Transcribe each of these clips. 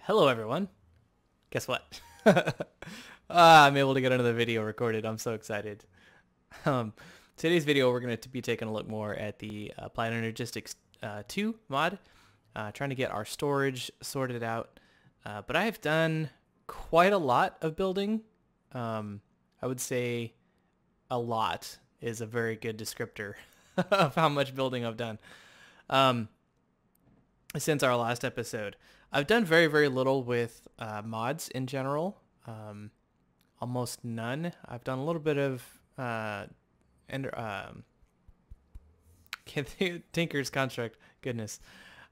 Hello everyone. Guess what? I'm able to get another video recorded. I'm so excited. Um, Today's video we're going to be taking a look more at the Applied Energistics 2 mod, trying to get our storage sorted out. But I have done quite a lot of building. I would say a lot is a very good descriptor of how much building I've done. Since our last episode. I've done very, very little with mods in general. Almost none. I've done a little bit of Tinker's Construct. Goodness.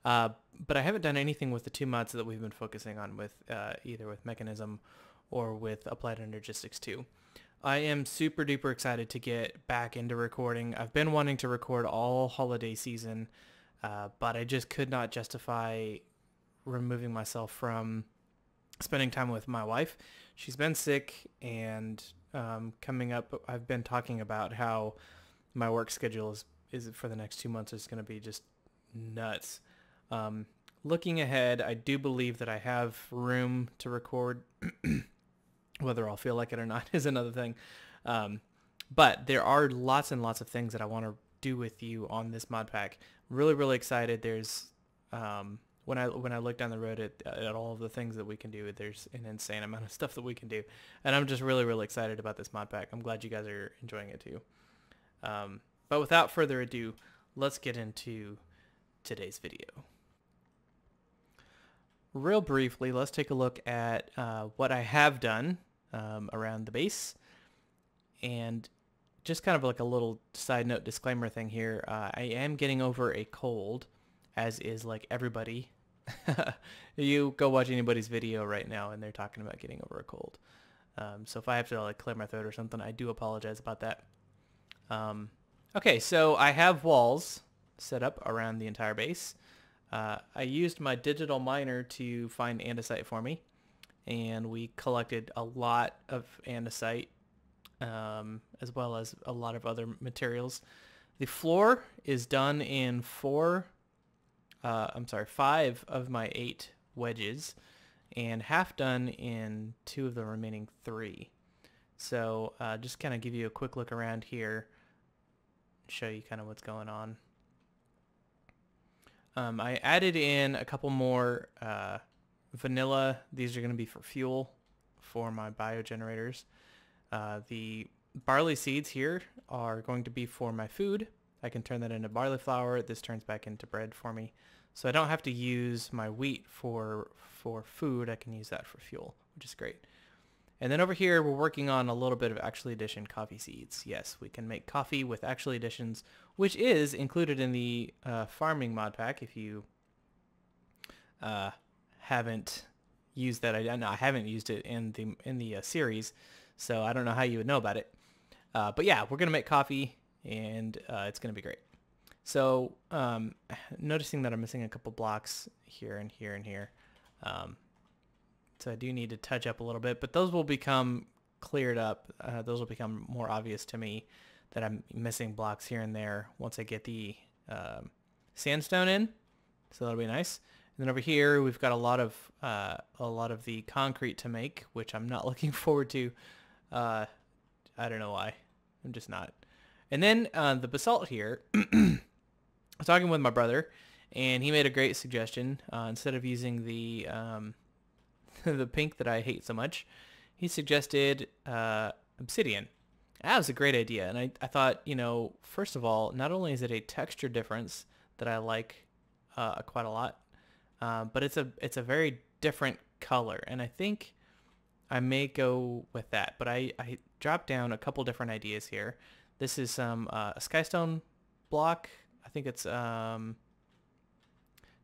But I haven't done anything with the two mods that we've been focusing on with either with Mechanism or with Applied Energistics 2. I am super duper excited to get back into recording. I've been wanting to record all holiday season, but I just could not justify removing myself from spending time with my wife. She's been sick, and coming up, I've been talking about how my work schedule is for the next 2 months is going to be just nuts. Looking ahead, I do believe that I have room to record. Whether I'll feel like it or not is another thing. But there are lots and lots of things that I want to do with you on this mod pack. Really, really excited. There's when I look down the road at all of the things that we can do, there's an insane amount of stuff that we can do, and I'm just really, really excited about this mod pack. I'm glad you guys are enjoying it too. But without further ado, let's get into today's video. Real briefly, let's take a look at what I have done around the base, and just kind of like a little side note disclaimer thing here. I am getting over a cold, as is like everybody. You go watch anybody's video right now and they're talking about getting over a cold. So if I have to like clear my throat or something, I do apologize about that. Okay, so I have walls set up around the entire base. I used my digital miner to find andesite for me, and we collected a lot of andesite, as well as a lot of other materials. The floor is done in 5 of my 8 wedges, and half done in 2 of the remaining 3. So just kind of give you a quick look around here, show you kind of what's going on. I added in a couple more vanilla. These are going to be for fuel for my biogenerators. The barley seeds here are going to be for my food. I can turn that into barley flour. This turns back into bread for me. So I don't have to use my wheat for food. I can use that for fuel, which is great. And then over here, we're working on a little bit of Actually Addition coffee seeds. Yes, we can make coffee with Actually Additions, which is included in the farming mod pack. If you haven't used that, I haven't used it in the series, so I don't know how you would know about it. But yeah, we're gonna make coffee, and it's gonna be great. So noticing that I'm missing a couple blocks here and here and here. So I do need to touch up a little bit, but those will become cleared up. Those will become more obvious to me that I'm missing blocks here and there once I get the sandstone in. So that'll be nice. And then over here we've got a lot of the concrete to make, which I'm not looking forward to. I don't know why. I'm just not. And then the basalt here. I was talking with my brother, and he made a great suggestion. Instead of using the the pink that I hate so much, he suggested obsidian. That was a great idea, and I thought, you know, first of all, not only is it a texture difference that I like quite a lot, but it's a very different color, and I think I may go with that. But I dropped down a couple different ideas here. This is some a skystone block. I think it's trying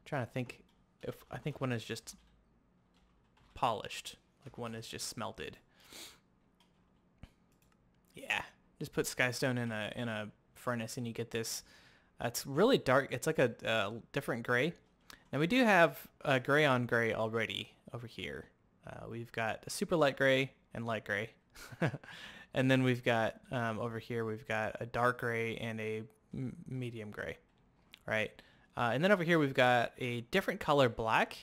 to think if I think one is just polished, like one is just smelted. Yeah, just put skystone in a furnace and you get this. It's really dark. It's like a different gray. Now we do have a gray on gray already over here. We've got a super light gray and light gray. And then we've got over here we've got a dark gray and a medium gray, right? And then over here we've got a different color black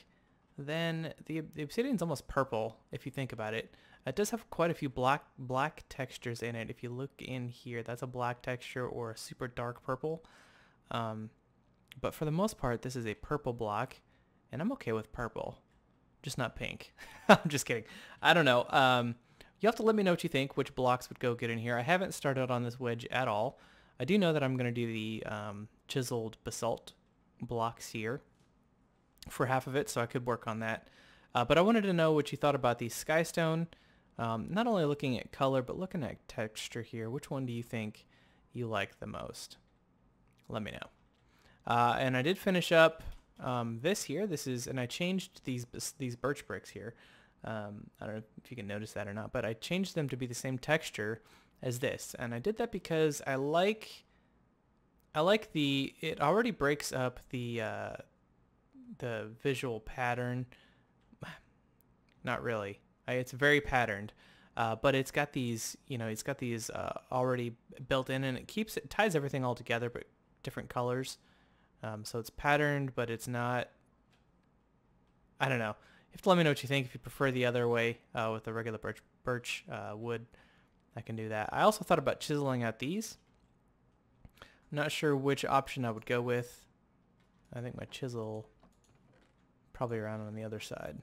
then the obsidian's almost purple if you think about it. It does have quite a few black textures in it. If you look in here, that's a black texture or a super dark purple. But for the most part, this is a purple block, and I'm okay with purple, just not pink. I'm just kidding. I don't know. You have to let me know what you think, which blocks would go good in here. I haven't started on this wedge at all. I do know that I'm going to do the chiseled basalt blocks here for half of it, so I could work on that. But I wanted to know what you thought about the skystone. Not only looking at color, but looking at texture here. Which one do you think you like the most? Let me know. And I did finish up this here. And I changed these birch bricks here. I don't know if you can notice that or not, but I changed them to be the same texture as this. And I did that because I like it already breaks up the visual pattern. Not really. It's very patterned, but it's got these, already built in, and it ties everything all together, but different colors. So it's patterned, but it's not, I don't know. You have to let me know what you think. If you prefer the other way with the regular birch wood, I can do that. I also thought about chiseling out these. I'm not sure which option I would go with. I think my chisel probably around on the other side.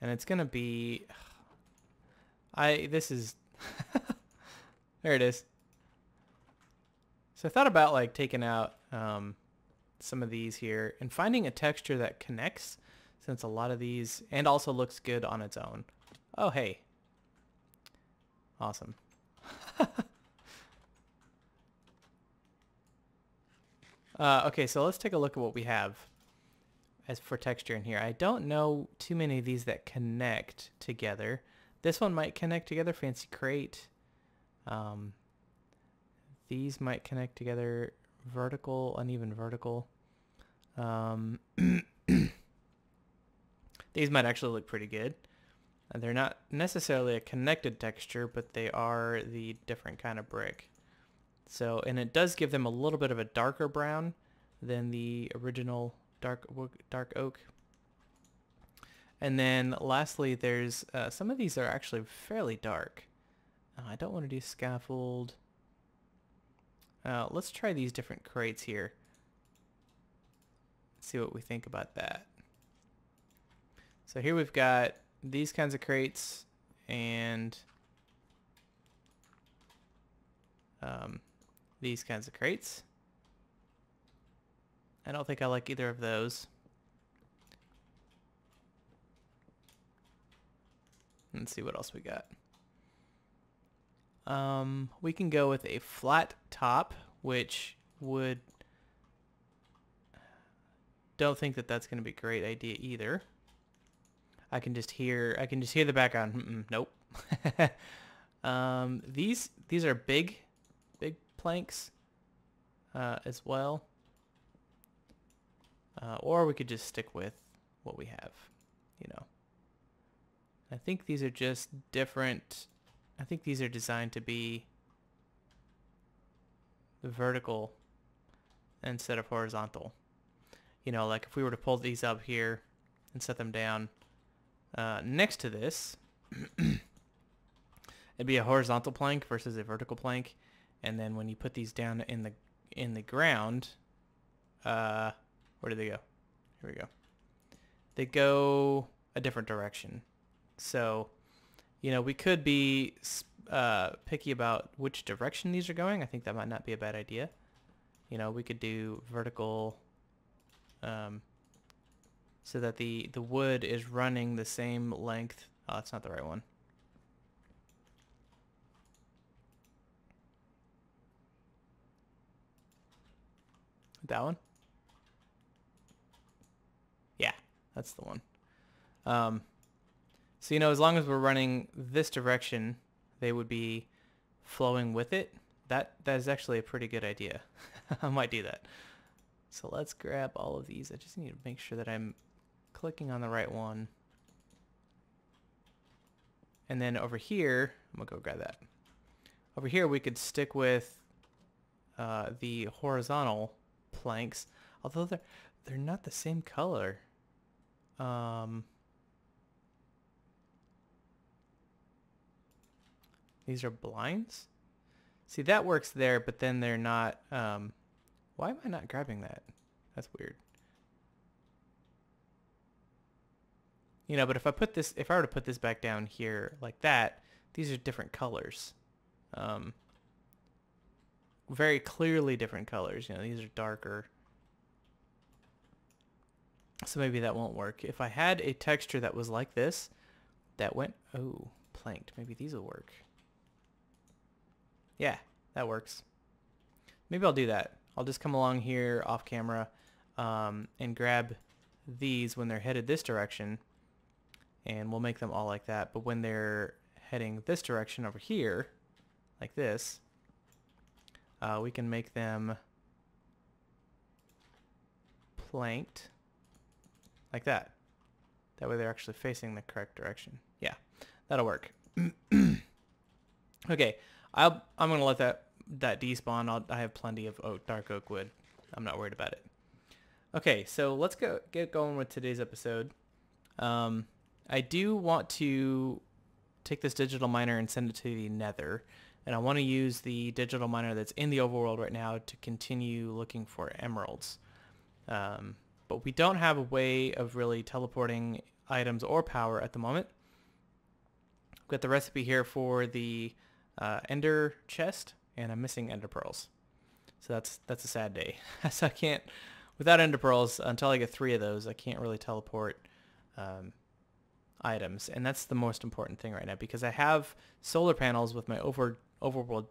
And it's going to be, this is, there it is. So I thought about like taking out some of these here and finding a texture that connects, since a lot of these, and also looks good on its own. Oh, hey. Awesome. Okay, so let's take a look at what we have as for texture in here. I don't know too many of these that connect together. This one might connect together, fancy crate. These might connect together, vertical, uneven vertical. These might actually look pretty good. They're not necessarily a connected texture, but they are the different kind of brick. So, and it does give them a little bit of a darker brown than the original dark oak. And then lastly, there's some of these are actually fairly dark. I don't want to do scaffold. Let's try these different crates here. See what we think about that. So here we've got these kinds of crates and these kinds of crates. I don't think I like either of those. Let's see what else we got. We can go with a flat top, which would, don't think that that's going to be a great idea either. I can just hear the background. Nope. These are big planks as well. Or we could just stick with what we have, I think these are just different. I think these are designed to be vertical instead of horizontal. Like if we were to pull these up here and set them down next to this, it'd be a horizontal plank versus a vertical plank. And then when you put these down in the ground, where do they go? Here we go. They go a different direction. So, we could be picky about which direction these are going. I think that might not be a bad idea. We could do vertical so that the wood is running the same length. Oh, that's not the right one. That one? Yeah, that's the one. So, as long as we're running this direction, they would be flowing with it. That is actually a pretty good idea. I might do that. So let's grab all of these. I just need to make sure that I'm clicking on the right one. And then over here, I'm going to go grab that. Over here, we could stick with the horizontal planks, although they're not the same color. These are blinds. See, that works there, but then they're not. Why am I not grabbing that? That's weird. You know, but if I were to put this back down here like that, these are different colors. Very clearly different colors. You know, these are darker. So maybe that won't work. If I had a texture that was like this, that went, oh, planked. Maybe these will work. Yeah, that works. Maybe I'll do that. I'll just come along here off camera and grab these when they're headed this direction, and we'll make them all like that. But when they're heading this direction over here, like this, we can make them planked like that. That way they're actually facing the correct direction. Yeah, that'll work. Okay, I'm gonna let that despawn. I have plenty of dark oak wood. I'm not worried about it. Okay, so let's get going with today's episode. I do want to take this digital miner and send it to the Nether, and I want to use the digital miner that's in the overworld right now to continue looking for emeralds. But we don't have a way of really teleporting items or power at the moment. I've got the recipe here for the ender chest, and I'm missing ender pearls. So that's a sad day. So I can't, without ender pearls, until I get 3 of those, I can't really teleport items. And that's the most important thing right now, because I have solar panels with my overworld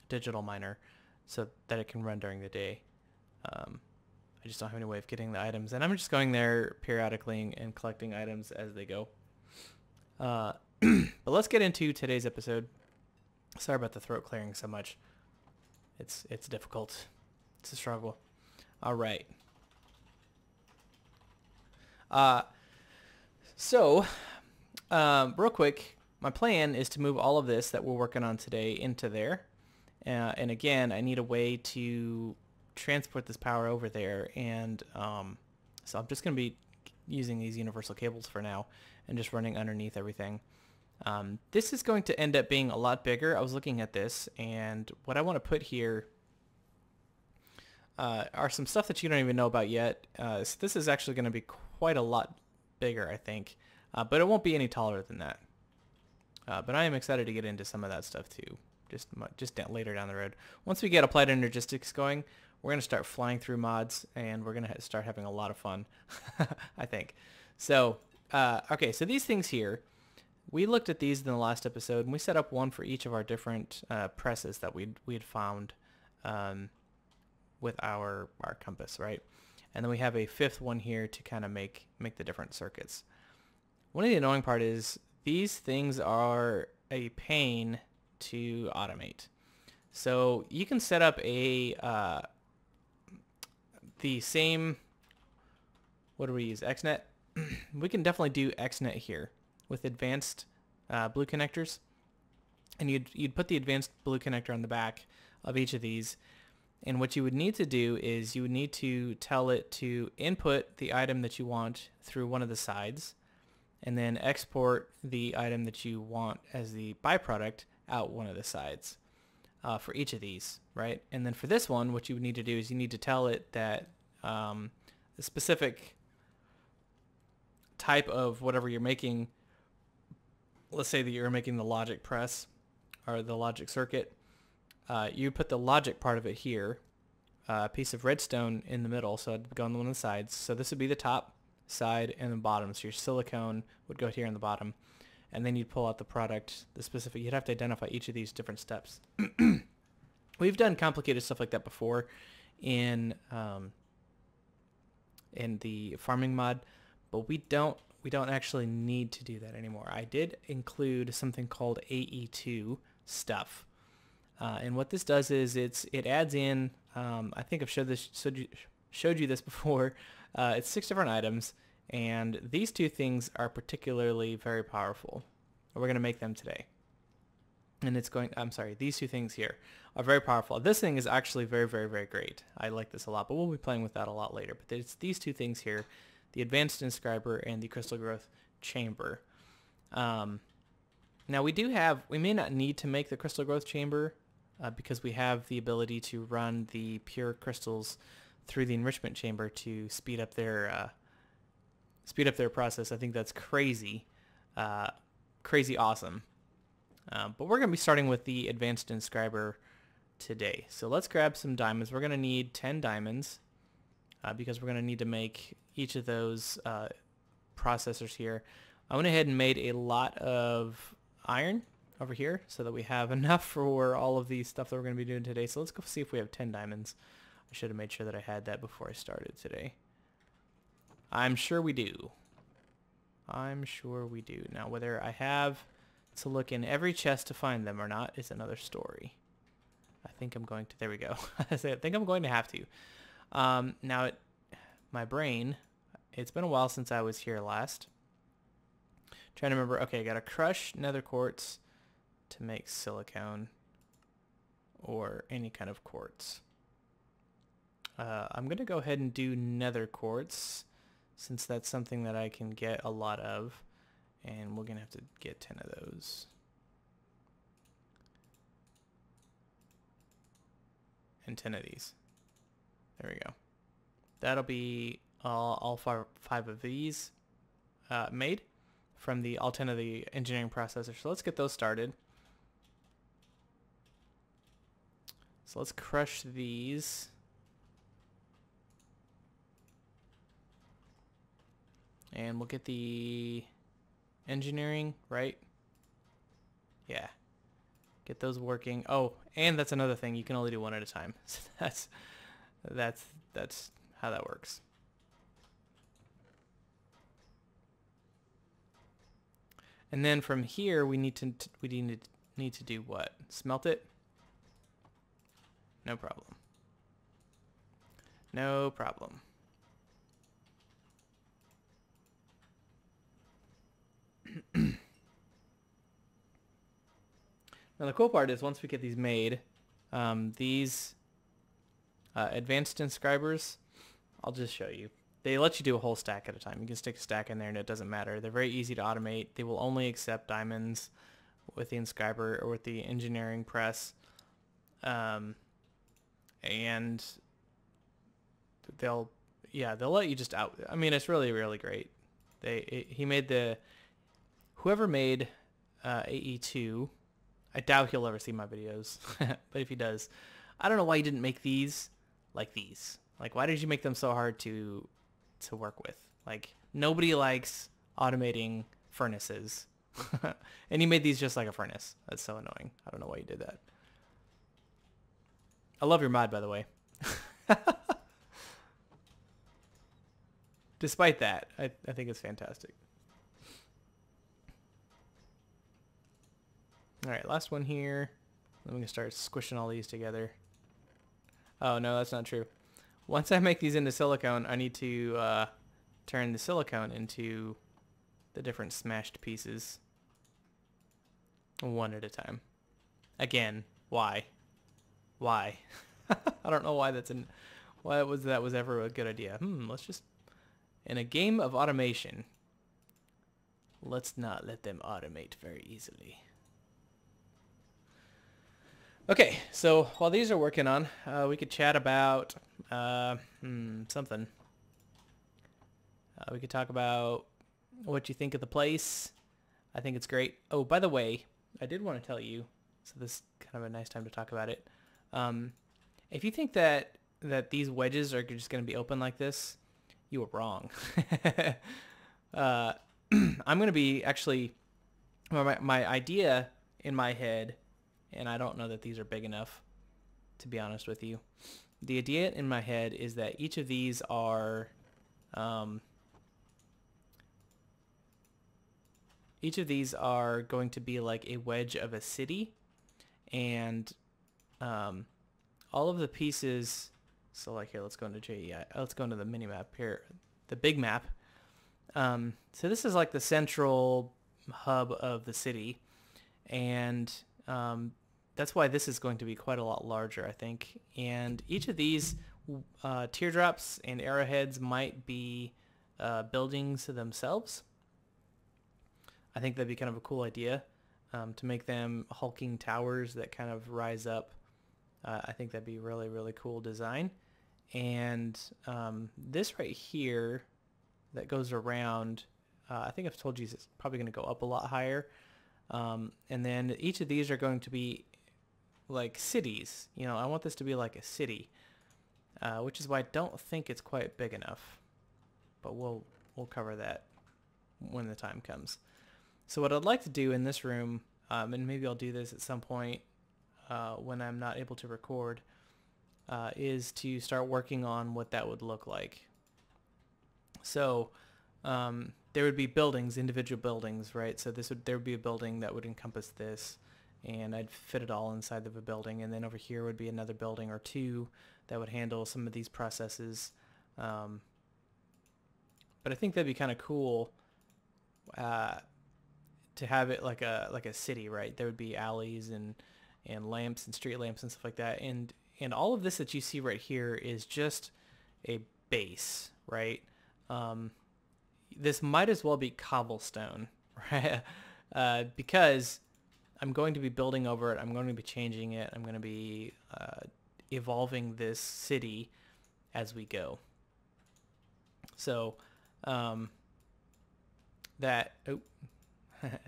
digital miner so that it can run during the day. I just don't have any way of getting the items, and I'm just going there periodically and collecting items as they go. But let's get into today's episode. Sorry about the throat clearing so much. It's difficult. It's a struggle. All right. So real quick, my plan is to move all of this that we're working on today into there. And again, I need a way to transport this power over there, and so I'm just going to be using these universal cables for now and just running underneath everything. This is going to end up being a lot bigger. I was looking at this, and what I want to put here are some stuff that you don't even know about yet. So this is actually going to be quite a lot bigger, I think, but it won't be any taller than that. But I am excited to get into some of that stuff too, just later down the road. Once we get Applied Energistics going, we're going to start flying through mods, and we're going to start having a lot of fun, I think. So, okay, so these things here, we looked at these in the last episode, and we set up one for each of our different presses that we had found with our compass, right? And then we have a 5th one here to kind of make the different circuits. One of the annoying part is these things are a pain to automate. So you can set up the same, what do we use, XNet? We can definitely do XNet here with advanced blue connectors, and you'd put the advanced blue connector on the back of each of these, and what you would need to do is you would need to tell it to input the item that you want through one of the sides, and then export the item that you want as the byproduct out one of the sides. For each of these, right? And then for this one, what you would need to do is you need to tell it that the specific type of whatever you're making, let's say that you're making the logic press or the logic circuit, you put the logic part of it here, a piece of redstone in the middle, so it'd go on one of the sides. So this would be the top, side, and the bottom. So your silicone would go here in the bottom. And then you'd pull out the product, the specific, you'd have to identify each of these different steps. We've done complicated stuff like that before in the farming mod, but we don't actually need to do that anymore. I did include something called AE2 stuff. And what this does is it adds in, I think I've showed you this before, it's 6 different items, and these 2 things are particularly very powerful. We're going to make them today. and it's going, I'm sorry, these two things here are very powerful. This thing is actually very, very, very great. I like this a lot, but we'll be playing with that a lot later. But it's these two things here, the Advanced Inscriber and the Crystal Growth Chamber. Now we may not need to make the Crystal Growth Chamber because we have the ability to run the pure crystals through the enrichment chamber to speed up their process. I think that's crazy, crazy awesome. But we're going to be starting with the Advanced Inscriber today. So let's grab some diamonds. We're going to need 10 diamonds because we're going to need to make each of those processors here. I went ahead and made a lot of iron over here so that we have enough for all of the stuff that we're going to be doing today. So let's go see if we have 10 diamonds. I should have made sure that I had that before I started today. I'm sure we do. I'm sure we do. Now, whether I have to look in every chest to find them or not is another story. I think I'm going to, there we go. I think I'm going to have to. Now, my brain, it's been a while since I was here last. Trying to remember, okay, I got to crush nether quartz to make silicone or any kind of quartz. I'm going to go ahead and do nether quartz since that's something that I can get a lot of, and we're going to have to get 10 of those. And 10 of these. There we go. That'll be all five of these made from all 10 of the engineering processors. So let's get those started. So let's crush these. And we'll get the engineering, right? Yeah. Get those working. Oh, and that's another thing. You can only do one at a time. So that's how that works. And then from here, we need to do what? Smelt it? No problem. No problem. Now the cool part is once we get these made, these advanced inscribers, I'll just show you. They let you do a whole stack at a time. You can stick a stack in there and it doesn't matter. They're very easy to automate. They will only accept diamonds with the inscriber or with the engineering press. And they'll let you just out. I mean, it's really, really great. Whoever made AE2, I doubt he'll ever see my videos, but if he does, I don't know why you didn't make these like these. Like, why did you make them so hard to work with? Like, nobody likes automating furnaces. And you made these just like a furnace. That's so annoying. I don't know why you did that. I love your mod, by the way. Despite that, I think it's fantastic. Alright, last one here. Then we can start squishing all these together. Oh, no, that's not true. Once I make these into silicone, I need to turn the silicone into the different smashed pieces. One at a time. Again, why? Why? I don't know why that was ever a good idea. Let's just, in a game of automation, let's not let them automate very easily. Okay, so while these are working on, we could chat about something. We could talk about what you think of the place. I think it's great. Oh, by the way, I did want to tell you, so this is kind of a nice time to talk about it. If you think that these wedges are just going to be open like this, you were wrong. I'm going to be actually, my idea in my head, and I don't know that these are big enough, to be honest with you. The idea in my head is that each of these are going to be like a wedge of a city, and all of the pieces. So like here, let's go into JEI. Let's go into the mini map here, the big map. So this is like the central hub of the city, and That's why this is going to be quite a lot larger, I think. And each of these teardrops and arrowheads might be buildings themselves. I think that'd be kind of a cool idea to make them hulking towers that kind of rise up. I think that'd be really, really cool design. And this right here that goes around, I think I've told you it's probably going to go up a lot higher. And then each of these are going to be like cities. You know, I want this to be like a city, which is why I don't think it's quite big enough. But we'll cover that when the time comes. So what I'd like to do in this room, and maybe I'll do this at some point when I'm not able to record, is to start working on what that would look like. So there would be buildings, individual buildings, right? So there would be a building that would encompass this, and I'd fit it all inside of a building. And then over here would be another building or two that would handle some of these processes. But I think that'd be kind of cool to have it like a city, right? There would be alleys and lamps and street lamps and stuff like that. And all of this that you see right here is just a base, right? This might as well be cobblestone, right? Because I'm going to be building over it. I'm going to be changing it. I'm going to be evolving this city as we go. So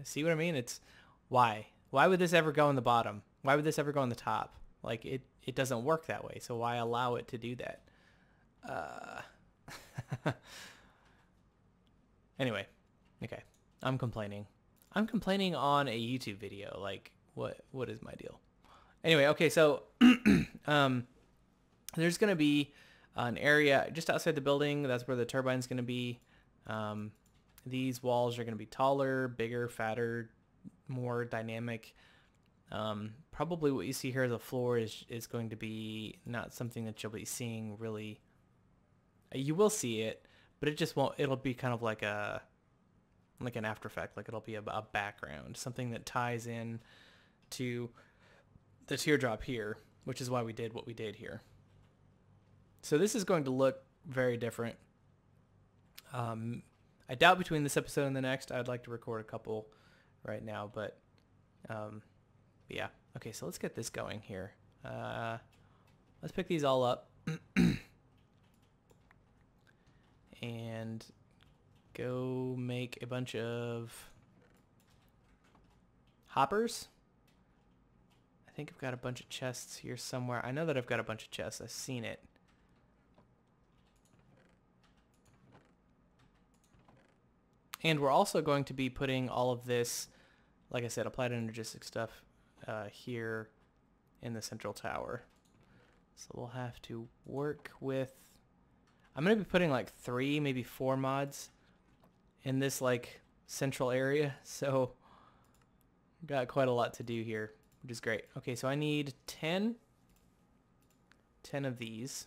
see what I mean? It's why would this ever go in the bottom? Why would this ever go on the top? Like it doesn't work that way. So why allow it to do that? Anyway, okay. I'm complaining on a YouTube video. Like what is my deal? Anyway, okay, so there's going to be an area just outside the building. That's where the turbine's going to be. These walls are going to be taller, bigger, fatter, more dynamic. Probably what you see here as a floor is going to be not something that you'll be seeing really. You will see it, but it just won't. It'll be kind of like an after effect. Like it'll be a background, something that ties in to the teardrop here, which is why we did what we did here. So this is going to look very different. I doubt between this episode and the next, I'd like to record a couple right now, but yeah. Okay, so let's get this going here. Let's pick these all up and go make a bunch of hoppers. I think I've got a bunch of chests here somewhere. I know that I've got a bunch of chests. I've seen it. And we're also going to be putting all of this, like I said, Applied Energistics stuff here in the central tower. So we'll have to work with... I'm going to be putting like 3, maybe 4 mods in this like central area. So got quite a lot to do here, which is great. Okay, so I need 10 of these.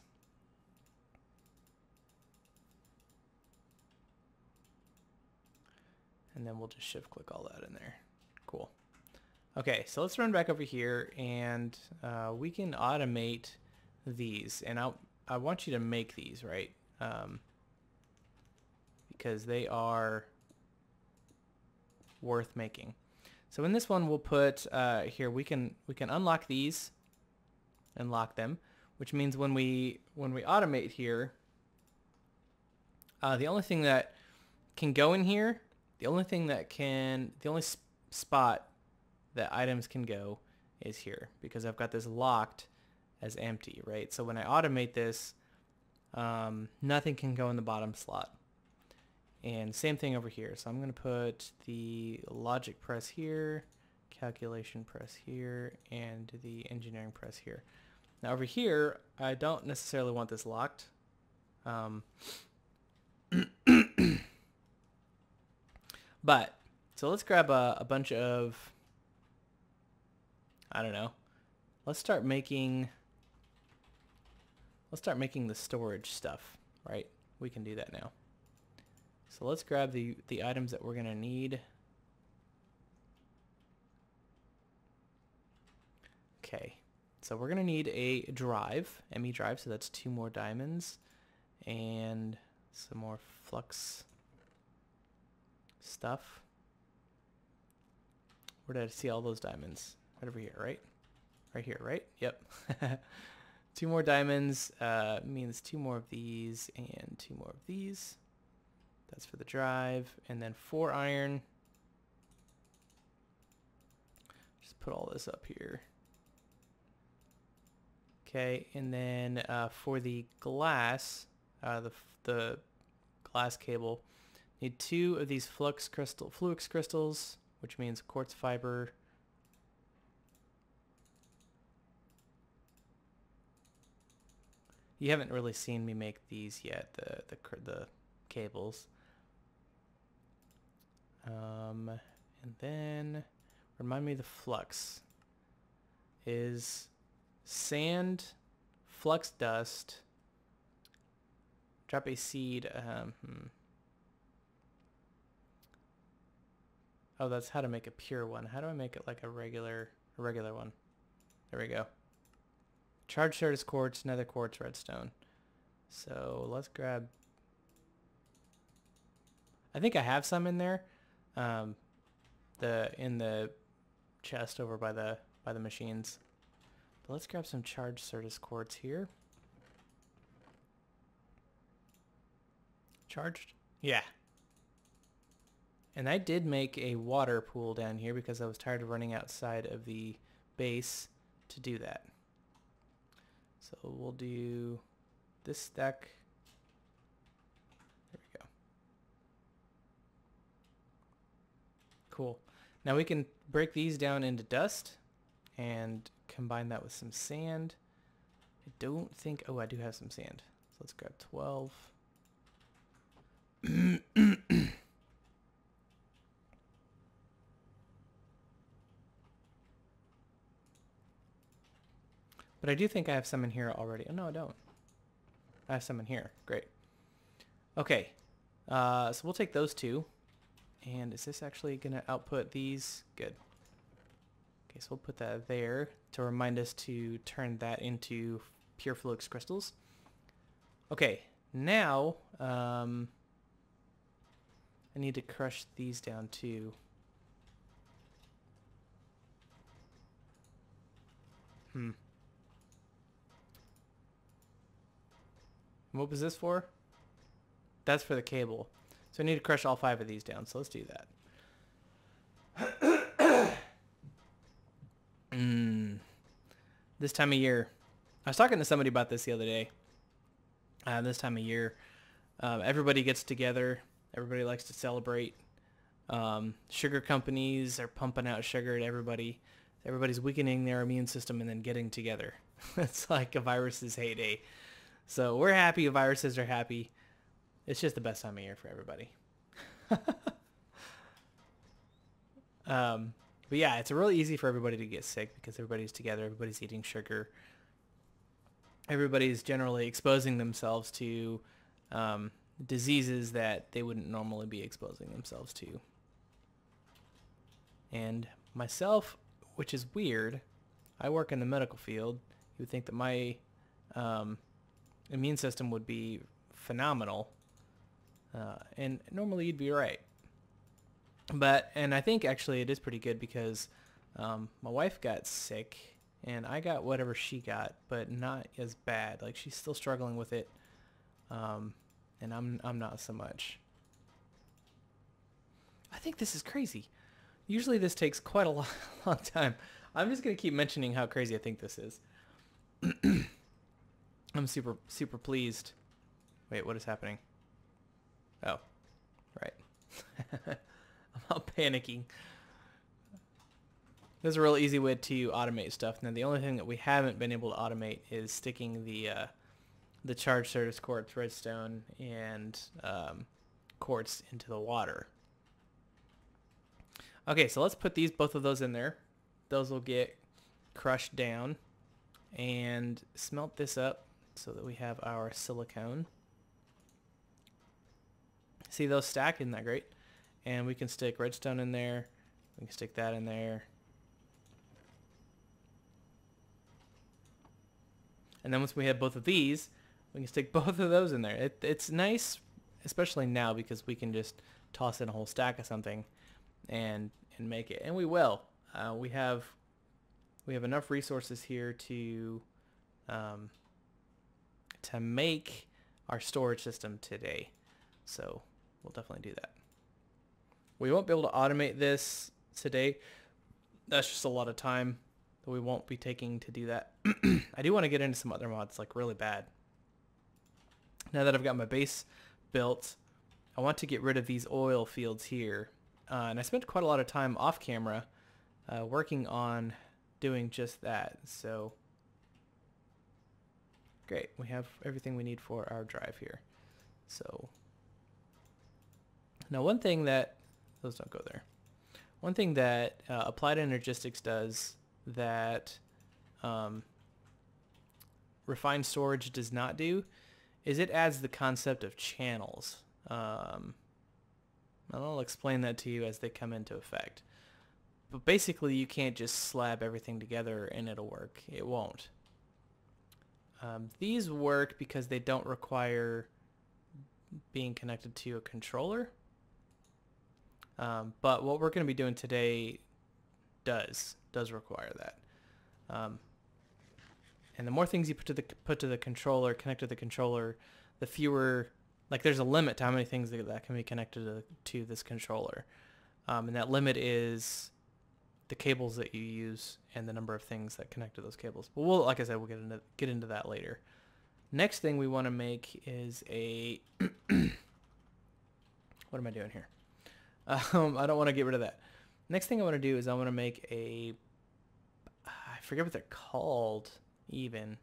And then we'll just shift click all that in there. Cool. Okay, so let's run back over here and we can automate these. And I want you to make these, right? Because they are worth making. So in this one we'll put here we can unlock these and lock them, which means when we automate here, the only thing that can go in here, the only spot that items can go is here, because I've got this locked as empty, right? So when I automate this, nothing can go in the bottom slot. And same thing over here. So I'm going to put the logic press here, calculation press here, and the engineering press here. Now over here, I don't necessarily want this locked. But, so let's grab a bunch of, I don't know, let's start making the storage stuff, right? We can do that now. So let's grab the items that we're going to need. Okay, so we're gonna need a drive, ME drive, so that's 2 more diamonds and some more flux stuff. Where did I see all those diamonds? Right over here, right? Right here, right? Yep. 2 more diamonds means 2 more of these and 2 more of these. That's for the drive. And then 4 iron. Just put all this up here. Okay, and then for the glass, the glass cable, need 2 of these fluix crystals, which means quartz fiber. You haven't really seen me make these yet, the cables. And then remind me, the flux is sand, flux dust, drop a seed. Oh, that's how to make a pure one. How do I make it like a regular one? There we go. Charged Certus quartz, nether quartz, redstone. So let's grab. I think I have some in there. In the chest over by the machines. But let's grab some charged Certus quartz here. Charged? Yeah. And I did make a water pool down here because I was tired of running outside of the base to do that. So we'll do this stack. There we go. Cool. Now we can break these down into dust and combine that with some sand. I don't think... Oh, I do have some sand. So let's grab 12. But I do think I have some in here already. Oh, no, I don't. I have some in here. Great. Okay. So we'll take those 2. And is this actually going to output these? Good. Okay, so we'll put that there to remind us to turn that into pure flux crystals. Okay, now I need to crush these down too. What was this for? That's for the cable. So I need to crush all 5 of these down. So let's do that. This time of year. I was talking to somebody about this the other day. This time of year, everybody gets together. Everybody likes to celebrate. Sugar companies are pumping out sugar to everybody. Everybody's weakening their immune system and then getting together. It's like a virus's heyday. So we're happy viruses are happy. It's just the best time of year for everybody. But yeah, it's really easy for everybody to get sick because everybody's together. Everybody's eating sugar. Everybody's generally exposing themselves to diseases that they wouldn't normally be exposing themselves to. And myself, which is weird, I work in the medical field. You would think that my immune system would be phenomenal. And normally you'd be right. And I think actually it is pretty good because my wife got sick and I got whatever she got, but not as bad. Like she's still struggling with it. And I'm not so much. I think this is crazy. Usually this takes quite a long time. I'm just going to keep mentioning how crazy I think this is. I'm super pleased. Wait, what is happening? Oh, right. I'm all panicking. There's a real easy way to automate stuff. Now the only thing that we haven't been able to automate is sticking the charged Certus quartz, redstone, and quartz into the water. Okay, so let's put both of those in there. Those will get crushed down and smelt this up so that we have our silicone. See those stack? Isn't that great? And we can stick redstone in there. We can stick that in there. And then once we have both of these, we can stick both of those in there. It's nice, especially now, because we can just toss in a whole stack of something and make it. And we will. We have enough resources here to make our storage system today. So we'll definitely do that. We won't be able to automate this today. That's just a lot of time that we won't be taking to do that. I do want to get into some other mods, like really bad. Now that I've got my base built, I want to get rid of these oil fields here. And I spent quite a lot of time off camera working on doing just that. So great, we have everything we need for our drive here. So now one thing that, those don't go there. One thing that Applied Energistics does that refined storage does not do is it adds the concept of channels. I'll explain that to you as they come into effect. But basically you can't just slab everything together and it'll work. It won't. These work because they don't require being connected to a controller. But what we're going to be doing today does require that. And the more things you put to the controller, connect to the controller, the fewer, like there's a limit to how many things that can be connected to this controller. And that limit is the cables that you use and the number of things that connect to those cables. But we'll, like I said, we'll get into that later. Next thing we want to make is a what am I doing here? I don't want to get rid of that. Next thing I want to do is I want to make a, I forget what they're called even.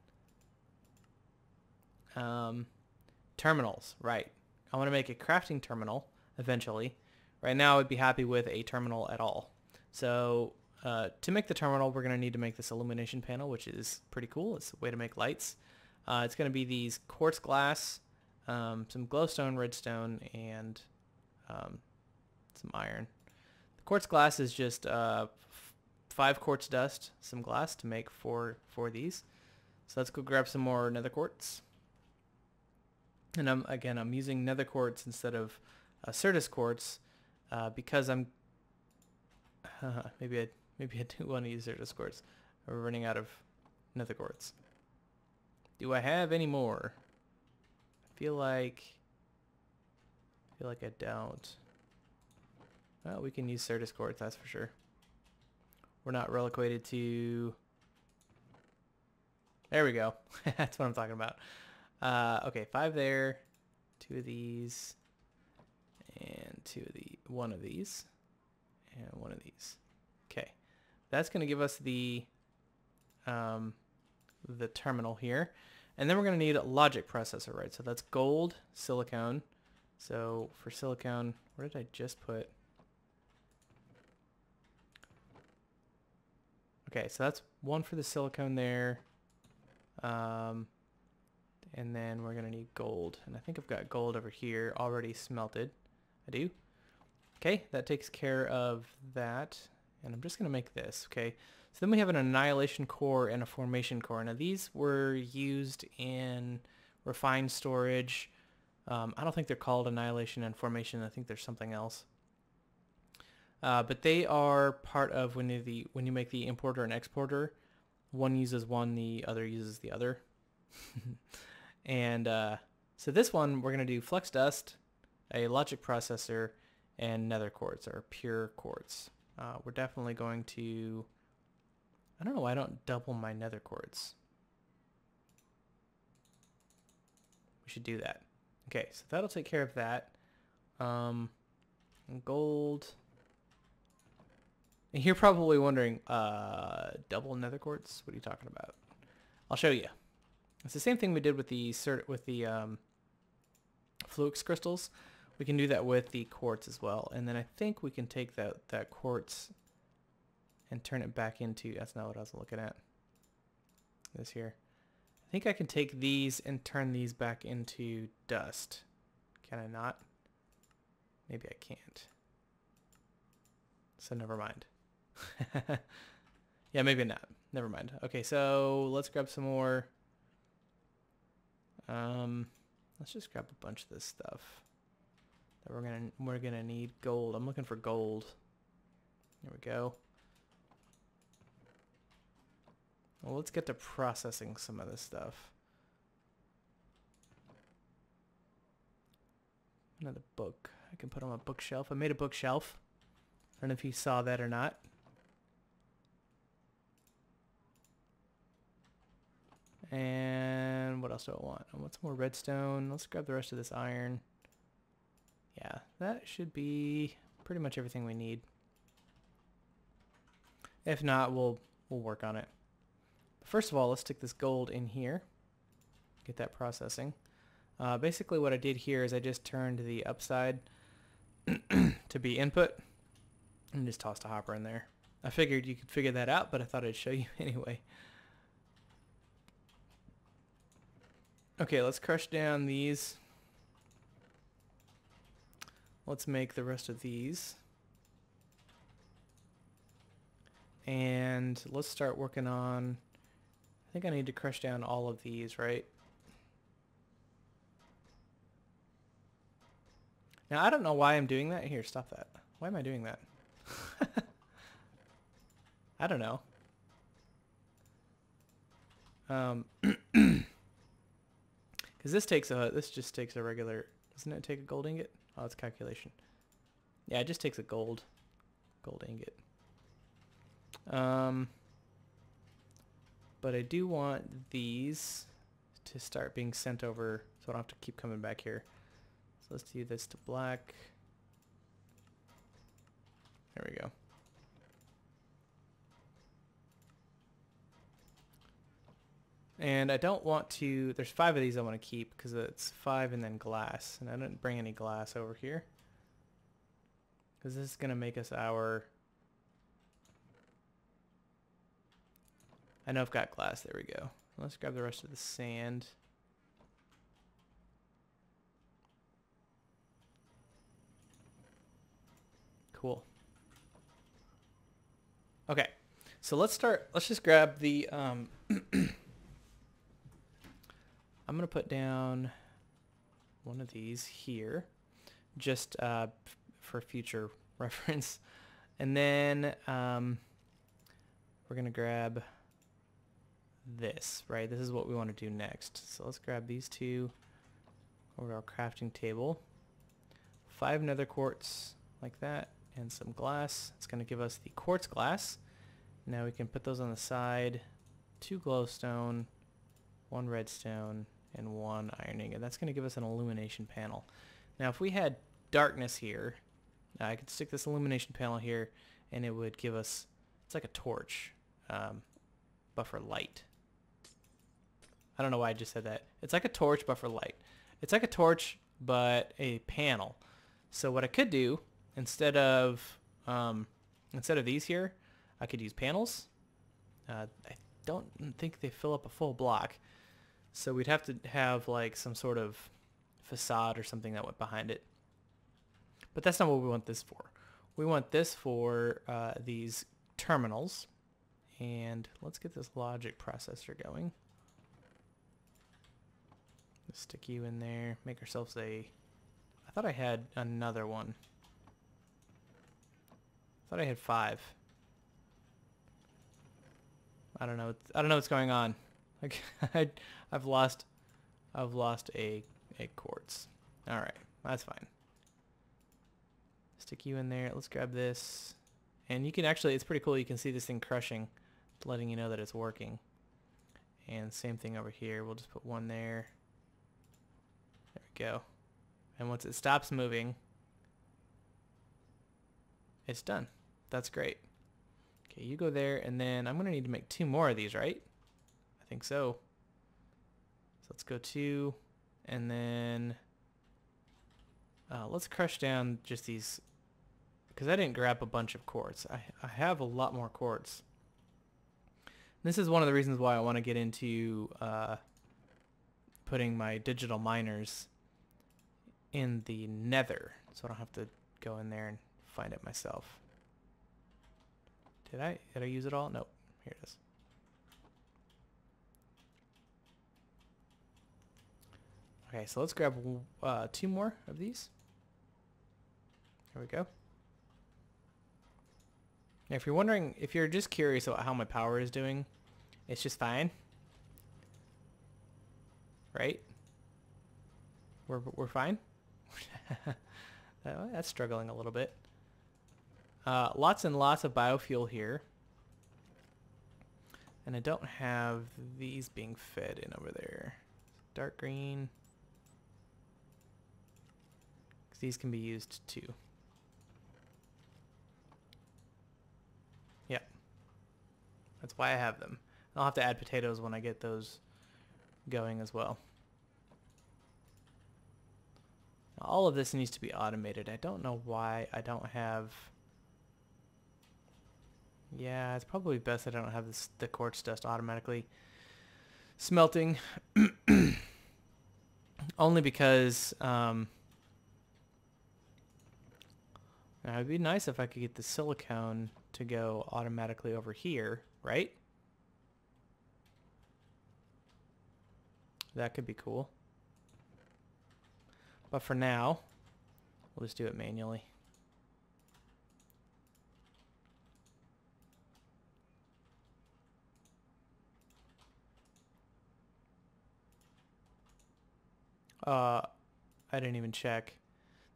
Terminals, right. I want to make a crafting terminal eventually. Right now I'd be happy with a terminal at all. So to make the terminal, we're going to need to make this illumination panel, which is pretty cool. It's a way to make lights. It's going to be these quartz glass, some glowstone, redstone, and some iron. The quartz glass is just 5 quartz dust, some glass to make four these. So let's go grab some more nether quartz. And I'm using nether quartz instead of Certus quartz because I'm maybe I do want to use Certus quartz. We're running out of nether quartz. Do I have any more? I feel like I don't. Well, we can use Certus quartz, that's for sure. We're not relocated to... There we go. That's what I'm talking about. Okay, 5 there, 2 of these, and 1 of these, and 1 of these. Okay, that's going to give us the terminal here, and then we're going to need a logic processor, right? So that's gold, silicone. So for silicone, where did I just put? Okay, so that's 1 for the silicone there. And then we're going to need gold. And I think I've got gold over here already smelted. I do. Okay, that takes care of that. And I'm just going to make this, okay? So then we have an annihilation core and a formation core. Now these were used in refined storage. I don't think they're called annihilation and formation. I think there's something else. But they are part of when you make the importer and exporter. One uses one, the other uses the other. And so this one, we're going to do flux dust, a logic processor, and nether quartz, or pure quartz. We're definitely going to... I don't know why I don't double my nether quartz. We should do that. Okay, so that'll take care of that. Gold. And you're probably wondering, double nether quartz? What are you talking about? I'll show you. It's the same thing we did with the flux crystals. We can do that with the quartz as well. And then I think we can take that quartz and turn it back into, that's not what I was looking at. This here. I think I can take these and turn these back into dust. Can I not? Maybe I can't. So never mind. Yeah, maybe not. Never mind. Okay, so let's grab some more Let's just grab a bunch of this stuff that we're gonna need. Gold. I'm looking for gold. There we go. Well, let's get to processing some of this stuff. Another book. I can put on a bookshelf. I made a bookshelf. I don't know if you saw that or not. And what else do I want? I want some more redstone. Let's grab the rest of this iron. Yeah, that should be pretty much everything we need. If not, we'll work on it. First of all, let's stick this gold in here. Get that processing. Basically what I did here is I just turned the upside to be input and just tossed a hopper in there. I figured you could figure that out, but I thought I'd show you anyway. Okay, let's crush down these. Let's make the rest of these. And let's start working on, I think I need to crush down all of these, right? Now, I don't know why I'm doing that. Here, stop that. Why am I doing that? I don't know. Because this just takes a regular, doesn't it take a gold ingot? Oh, it's calculation. Yeah, it just takes a gold ingot. But I do want these to start being sent over so I don't have to keep coming back here. So let's do this to black. There we go. And I don't want to, there's 5 of these I want to keep because it's 5 and then glass. And I didn't bring any glass over here. Because this is going to make us our, I know I've got glass, there we go. Let's grab the rest of the sand. Cool. Okay, so let's just grab the, I'm going to put down one of these here, just for future reference. And then we're going to grab this, right? This is what we want to do next. So let's grab these two over to our crafting table. 5 nether quartz like that and some glass. It's going to give us the quartz glass. Now we can put those on the side. 2 glowstone, 1 redstone, and 1 iron ingot. That's going to give us an illumination panel. Now if we had darkness here, I could stick this illumination panel here and it would give us, it's like a torch, but for light. I don't know why I just said that. It's like a torch but for light. It's like a torch but a panel. So what I could do, instead of these here, I could use panels. I don't think they fill up a full block. So we'd have to have like some sort of facade or something that went behind it. But that's not what we want this for. We want this for these terminals. And let's get this logic processor going. Let's stick you in there. Make ourselves a... I thought I had another one. I thought I had 5. I don't know what's going on. Like I've lost a quartz. All right, that's fine. Stick you in there. Let's grab this. And you can actually, it's pretty cool. You can see this thing crushing, letting you know that it's working. And same thing over here. We'll just put 1 there. There we go. And once it stops moving, it's done. That's great. Okay, you go there, and then I'm going to need to make 2 more of these, right? I think so. So let's go 2, and then let's crush down just these, because I didn't grab a bunch of quartz. I have a lot more quartz. This is one of the reasons why I want to get into putting my digital miners in the nether, so I don't have to go in there and find it myself. Did I use it all? Nope. Here it is. Okay, so let's grab 2 more of these. There we go. Now, if you're wondering, if you're just curious about how my power is doing, it's just fine. Right? We're fine. That's struggling a little bit. Lots and lots of biofuel here. And I don't have these being fed in over there. Dark green. 'Cause these can be used too. Yep. That's why I have them. I'll have to add potatoes when I get those going as well. Now, all of this needs to be automated. I don't know why I don't have... Yeah, it's probably best I don't have the quartz dust automatically smelting. Only because now it'd be nice if I could get the silicone to go automatically over here, right? That could be cool. But for now, we'll just do it manually. I didn't even check.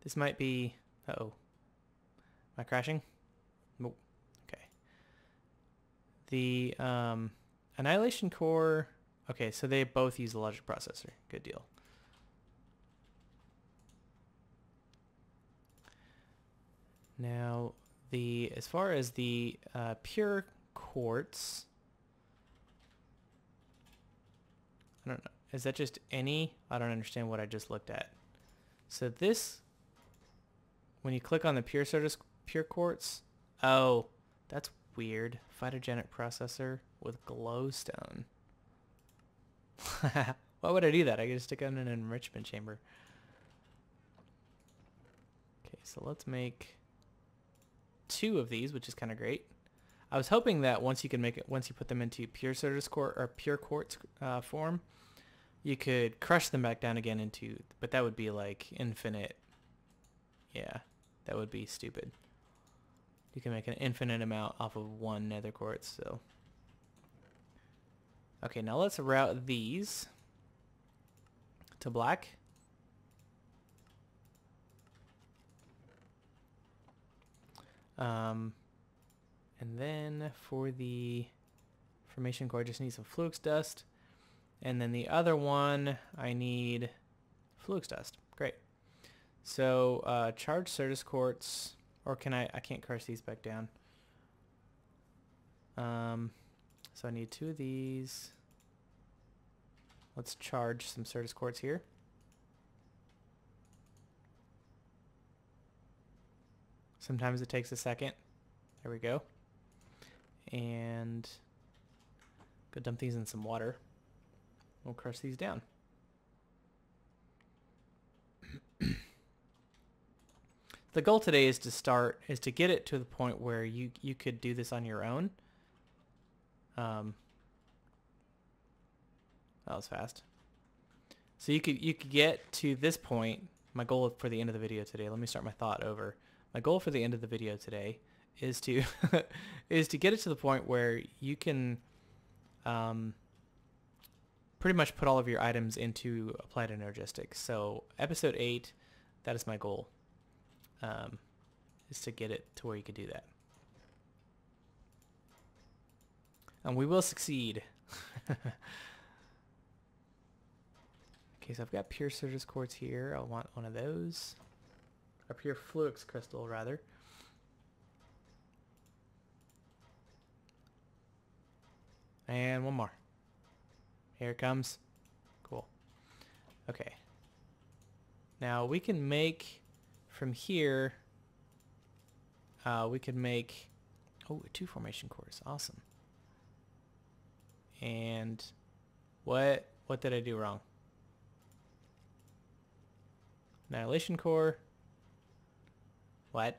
This might be... Uh-oh. Am I crashing? Nope. Okay. The Annihilation Core... Okay, so they both use the logic processor. Good deal. Now, as far as the pure quartz... I don't know. Is that just any? I don't understand what I just looked at. So this, when you click on the pure quartz, oh, that's weird. Phytogenic processor with glowstone. Why would I do that? I could just stick it in an enrichment chamber. Okay, so let's make 2 of these, which is kind of great. I was hoping that once you put them into pure quartz form, you could crush them back down again into, but that would be like infinite. Yeah, that would be stupid. You can make an infinite amount off of 1 nether quartz, so. Okay, now let's route these to black. And then for the formation core, I just need some flux dust. And then the other one, I need flux dust. Great. So charged Certus quartz, or can I can't crush these back down. So I need 2 of these. Let's charge some Certus quartz here. Sometimes it takes a second. There we go. And go dump these in some water. We'll crush these down. The goal today is to get it to the point where you could do this on your own. That was fast. So you could get to this point. My goal for the end of the video today, let me start my thought over. My goal for the end of the video today is to is to get it to the point where you can pretty much put all of your items into Applied Energistics. So episode 8, that is my goal, is to get it to where you could do that. And we will succeed. Okay, so I've got pure Certus quartz here. I want one of those. A pure flux crystal, rather. And one more. Here it comes. Cool. Okay. Now we can make from here, we could make, 2 formation cores. Awesome. And what did I do wrong? Annihilation core. What?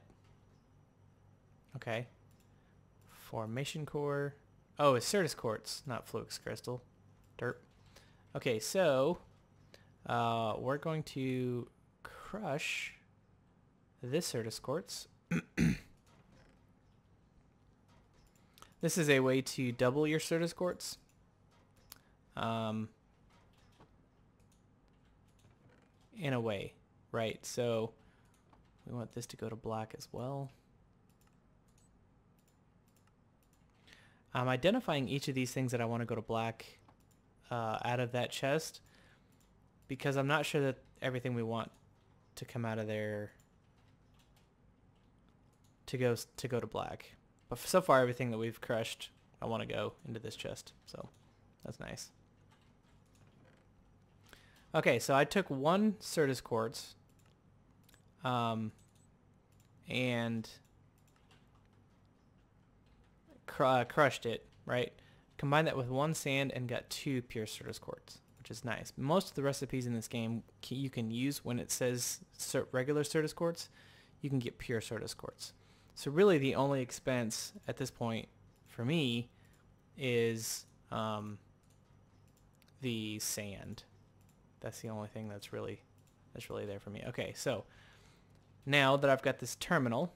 Okay. Formation core. Oh, it's Certus quartz, not flux crystal. Derp. Okay, so we're going to crush this Certus quartz. This is a way to double your Certus quartz. In a way, right? So we want this to go to black as well. I'm identifying each of these things that I want to go to black out of that chest because I'm not sure that everything we want to come out of there to go to black. But so far, everything that we've crushed, I want to go into this chest. So that's nice. Okay, so I took one Certus quartz and crushed it, right? Combined that with one sand and got 2 pure Certus quartz, which is nice. Most of the recipes in this game you can use when it says regular Certus quartz, you can get pure Certus quartz. So really the only expense at this point for me is the sand. That's the only thing that's really there for me. Okay, so now that I've got this terminal,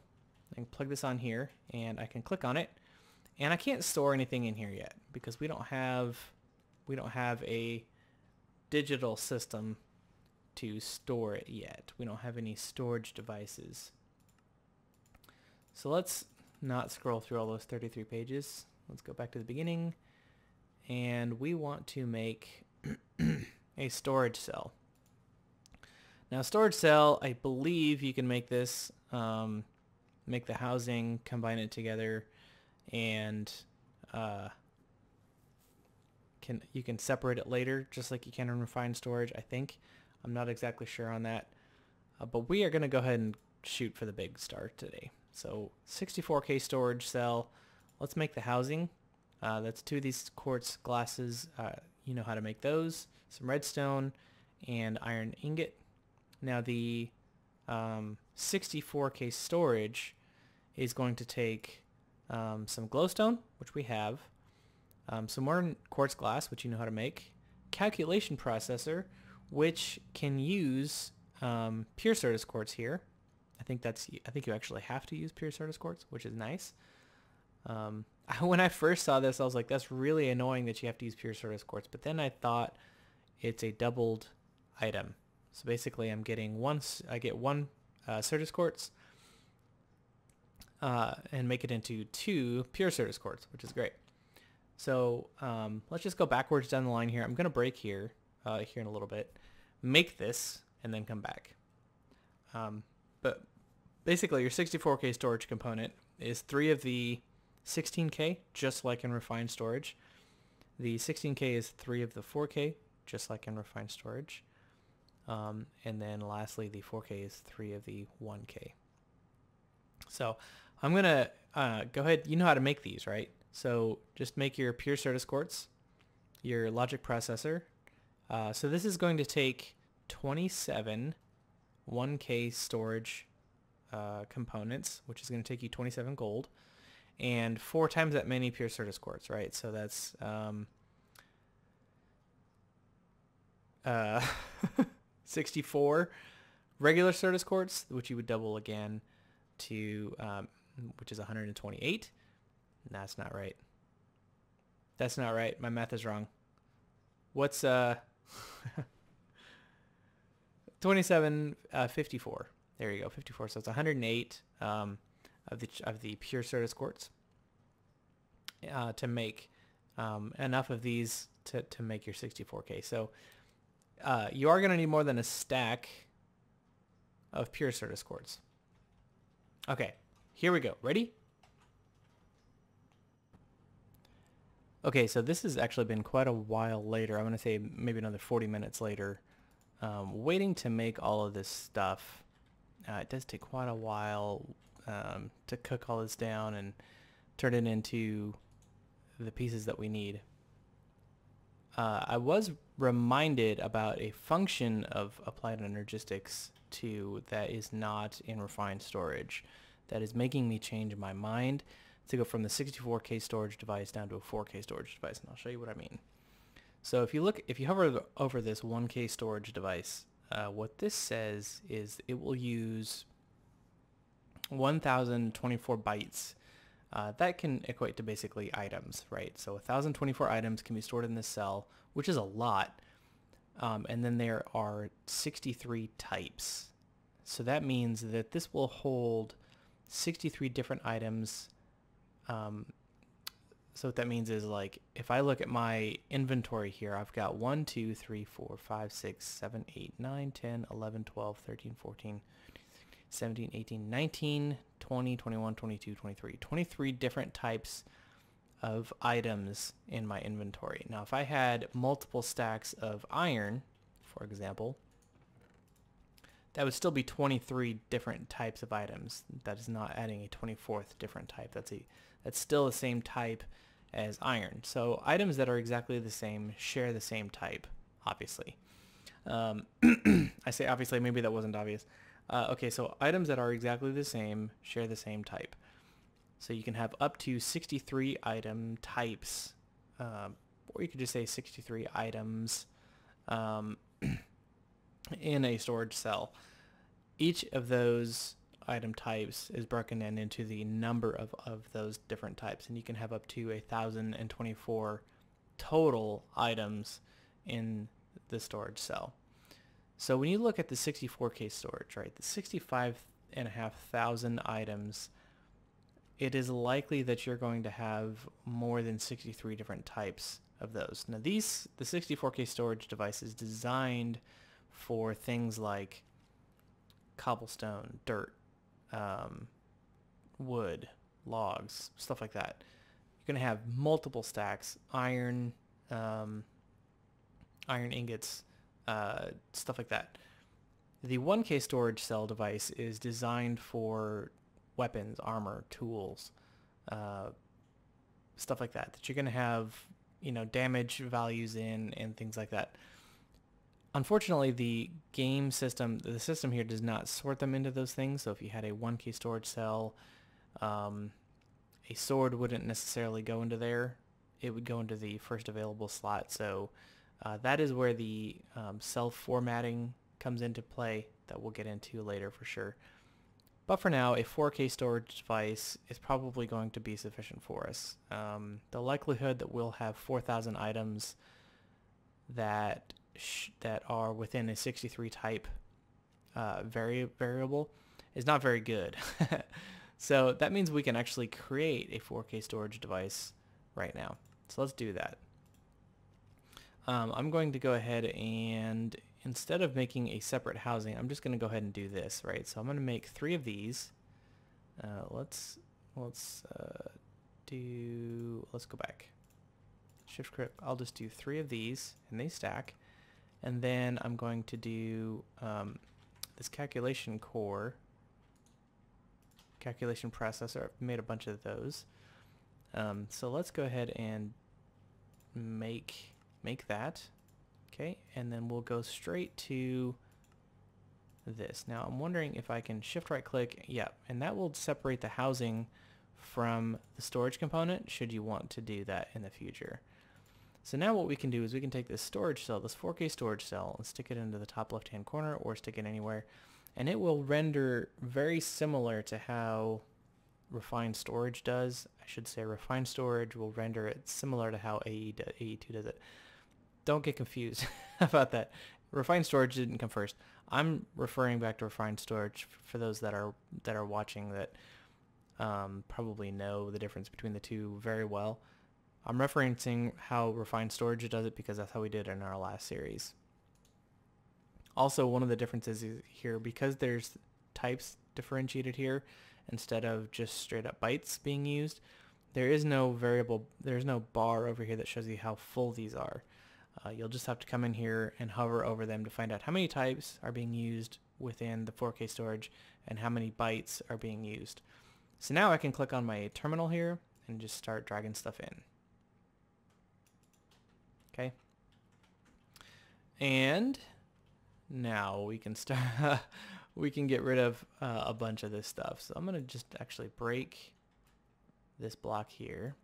I can plug this on here and I can click on it. And I can't store anything in here yet because we don't have a digital system to store it yet. We don't have any storage devices. So let's not scroll through all those 33 pages. Let's go back to the beginning. And we want to make a storage cell. Now storage cell, I believe you can make this, make the housing, combine it together, and you can separate it later just like you can in refined storage, I think. I'm not exactly sure on that. But we are going to go ahead and shoot for the big star today. So 64K storage cell. Let's make the housing. That's 2 of these quartz glasses. You know how to make those. Some redstone and iron ingot. Now the 64K storage is going to take some glowstone, which we have, some more quartz glass, which you know how to make, calculation processor, which can use pure Certus quartz here. I think you actually have to use pure Certus quartz, which is nice. When I first saw this, I was like, that's really annoying that you have to use pure Certus quartz. But then I thought it's a doubled item. So basically, I get one Certus quartz and make it into 2 pure Certus quartz, which is great. So let's just go backwards down the line here. I'm going to break here in a little bit, make this, and then come back. But basically, your 64K storage component is 3 of the 16K, just like in refined storage. The 16K is 3 of the 4K, just like in refined storage. And then lastly, the 4K is 3 of the 1K. So I'm going to go ahead. You know how to make these, right? So just make your pure Certus quartz, your logic processor. So this is going to take 27 1K storage components, which is going to take you 27 gold, and 4 times that many pure Certus quartz, right? So that's 64 regular Certus quartz, which you would double again to, which is 128. That's not right. That's not right. My math is wrong. What's 5754? There you go, 54. So it's 108 of the pure Certus quartz to make enough of these to make your 64K. So you are going to need more than a stack of pure Certus quartz. Okay, here we go. Ready? Okay, so this has actually been quite a while later. I'm going to say maybe another 40 minutes later, waiting to make all of this stuff. It does take quite a while to cook all this down and turn it into the pieces that we need. I was reminded about a function of Applied Energistics 2 that is not in refined storage that is making me change my mind to go from the 64K storage device down to a 4K storage device, and I'll show you what I mean. So if you hover over this 1K storage device, what this says is it will use 1024 bytes. That can equate to basically items, right? So 1024 items can be stored in this cell, which is a lot. And then there are 63 types. So that means that this will hold 63 different items. So what that means is, like, if I look at my inventory here, I've got 1, 2, 3, 4, 5, 6, 7, 8, 9, 10, 11, 12, 13, 14, 17, 18, 19, 20, 21, 22, 23. 23 different types of items in my inventory. Now, if I had multiple stacks of iron, for example, that would still be 23 different types of items. That is not adding a 24th different type. That's still the same type as iron. So items that are exactly the same share the same type, obviously. I say obviously, maybe that wasn't obvious. Okay, so items that are exactly the same share the same type. So you can have up to 63 item types, or you could just say 63 items in a storage cell. Each of those item types is broken into the number of those different types, and you can have up to 1,024 total items in the storage cell. So when you look at the 64K storage, right, the 65,500 items, it is likely that you're going to have more than 63 different types of those. Now the 64K storage device is designed for things like cobblestone, dirt, wood, logs, stuff like that. You're going to have multiple stacks, iron ingots, stuff like that. The 1K storage cell device is designed for weapons, armor, tools, stuff like that you're going to have, damage values in and things like that. Unfortunately, the system here does not sort them into those things. So if you had a 1K storage cell, a sword wouldn't necessarily go into there. It would go into the first available slot. So that is where the cell formatting comes into play, that we'll get into later for sure. But for now, a 4K storage device is probably going to be sufficient for us. The likelihood that we'll have 4,000 items that are within a 63 type variable is not very good. So that means we can actually create a 4K storage device right now. So let's do that. I'm going to go ahead and, instead of making a separate housing, I'm just going to go ahead and do this, right? So I'm going to make 3 of these. Let's go back. Shift click. I'll just do 3 of these, and they stack. And then I'm going to do this calculation processor. I've made a bunch of those. So let's go ahead and make that. Okay, and then we'll go straight to this. Now I'm wondering if I can shift right click. Yeah, and that will separate the housing from the storage component, should you want to do that in the future. So now what we can do is we can take this storage cell, this 4K storage cell, and stick it into the top left hand corner, or stick it anywhere, and it will render very similar to how refined storage does. I should say refined storage will render it similar to how AE2 does it. Don't get confused about that. Refined storage didn't come first. I'm referring back to refined storage for those that are watching that probably know the difference between the two very well. I'm referencing how refined storage does it because that's how we did it in our last series. Also, one of the differences is here, because there's types differentiated here instead of just straight up bytes being used, there is no bar over here that shows you how full these are. You'll just have to come in here and hover over them to find out how many types are being used within the 4K storage and how many bytes are being used. So now I can click on my terminal here and just start dragging stuff in. Okay. And now we can start, we can get rid of a bunch of this stuff. So I'm going to just actually break this block here.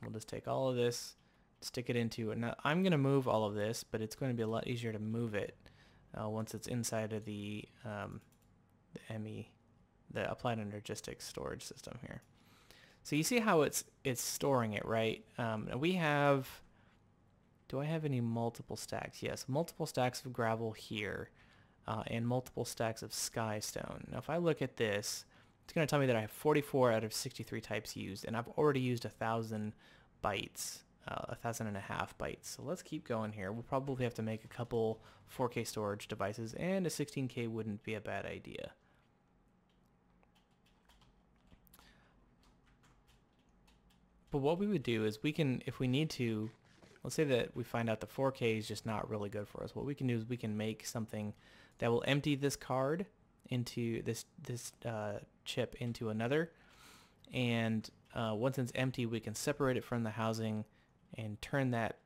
We'll just take all of this, stick it into, and I'm going to move all of this, but it's going to be a lot easier to move it once it's inside of the ME, the Applied Energistics storage system here. So you see how it's storing it, right? We have, do I have any multiple stacks? Yes, multiple stacks of gravel here and multiple stacks of sky stone. Now if I look at this, it's going to tell me that I have 44 out of 63 types used, and I've already used 1,000 bytes, 1,500 bytes. So let's keep going here. We'll probably have to make a couple 4K storage devices, and a 16K wouldn't be a bad idea. But what we would do is we can, if we need to, let's say that we find out the 4K is just not really good for us. What we can do is we can make something that will empty this card into this chip into another, and once it's empty, we can separate it from the housing and turn that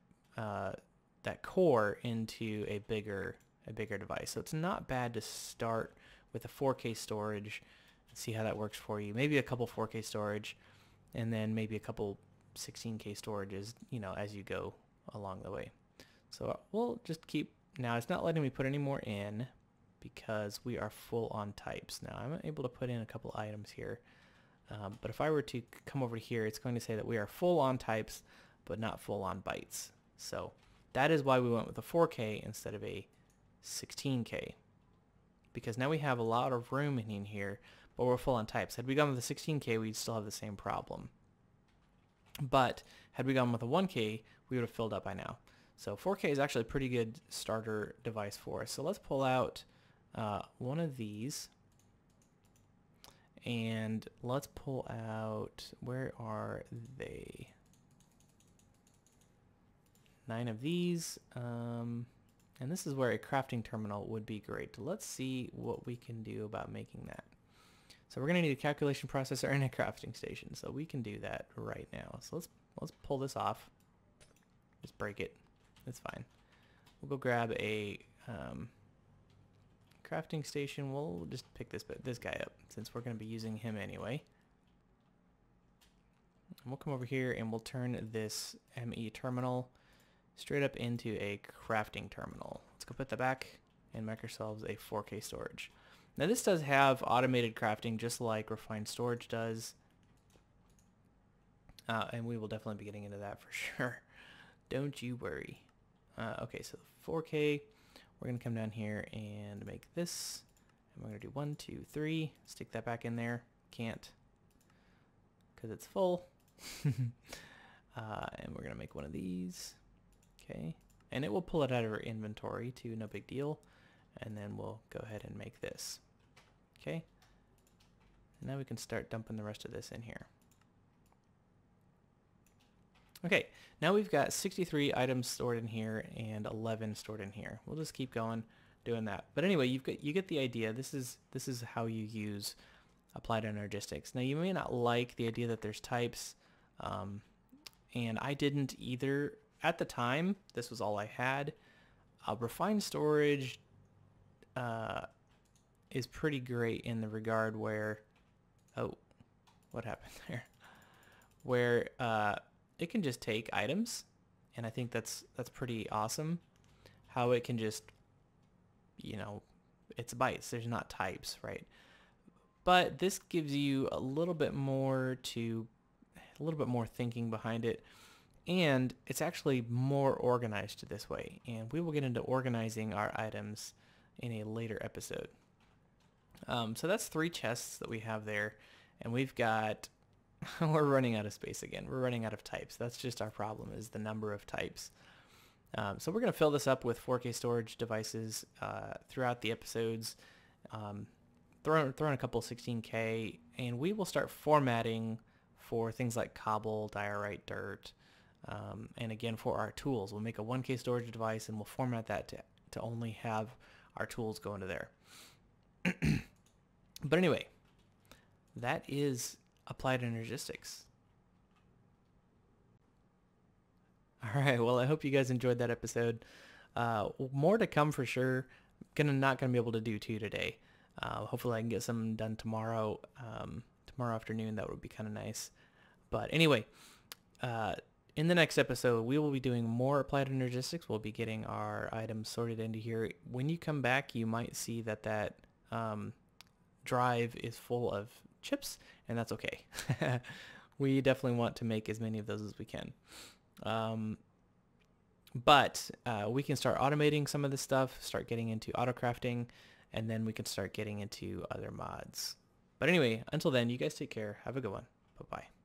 that core into a bigger device. So it's not bad to start with a 4K storage and see how that works for you. Maybe a couple 4K storage, and then maybe a couple 16K storages, you know, as you go along the way. So we'll just keep, now it's not letting me put any more in because we are full on types. Now I'm able to put in a couple items here, but if I were to come over here, it's going to say that we are full on types, but not full on bytes. So that is why we went with a 4K instead of a 16K, because now we have a lot of room in here, but we're full on types. Had we gone with a 16K, we'd still have the same problem. But had we gone with a 1K, we would have filled up by now. So 4K is actually a pretty good starter device for us. So let's pull out one of these, and let's pull out, where are they? 9 of these, and this is where a crafting terminal would be great. Let's see what we can do about making that. So we're going to need a calculation processor and a crafting station, so we can do that right now. So let's pull this off. Just break it. It's fine. We'll go grab a crafting station. We'll just pick this guy up since we're going to be using him anyway. And we'll come over here and we'll turn this ME terminal straight up into a crafting terminal. Let's go put that back and make ourselves a 4K storage. Now this does have automated crafting just like refined storage does, and we will definitely be getting into that for sure. Don't you worry. Okay, so 4K, we're going to come down here and make this, and we're going to do 1, 2, 3, stick that back in there. Can't, because it's full. And we're going to make one of these. Okay, and it will pull it out of our inventory too, no big deal. And then we'll go ahead and make this. Okay, and now we can start dumping the rest of this in here. Okay, now we've got 63 items stored in here and 11 stored in here. We'll just keep going doing that. But anyway, you get the idea. This is how you use Applied Energistics. Now you may not like the idea that there's types, and I didn't either at the time. This was all I had. Refined storage is pretty great in the regard where, oh, what happened there? Where it can just take items, and I think that's pretty awesome. How it can just, you know, it's bytes. There's not types, right? But this gives you a little bit more thinking behind it, and it's actually more organized this way. And we will get into organizing our items in a later episode. So that's 3 chests that we have there, and we've got, we're running out of space again. We're running out of types. That's just our problem, is the number of types. So we're going to fill this up with 4K storage devices throughout the episodes, throw in a couple 16K, and we will start formatting for things like cobble, diorite, dirt, and again for our tools. We'll make a 1K storage device and we'll format that to only have our tools go into there. But anyway, that is Applied Energistics. Alright, well I hope you guys enjoyed that episode. More to come for sure. Not gonna be able to do 2 today. Hopefully I can get some done tomorrow. Tomorrow afternoon, that would be kind of nice. But anyway, in the next episode, we will be doing more Applied Energistics. We'll be getting our items sorted into here. When you come back, you might see that drive is full of chips, and that's okay. We definitely want to make as many of those as we can. But we can start automating some of this stuff, start getting into auto crafting, and then we can start getting into other mods. But anyway, until then, you guys take care. Have a good one. Bye-bye.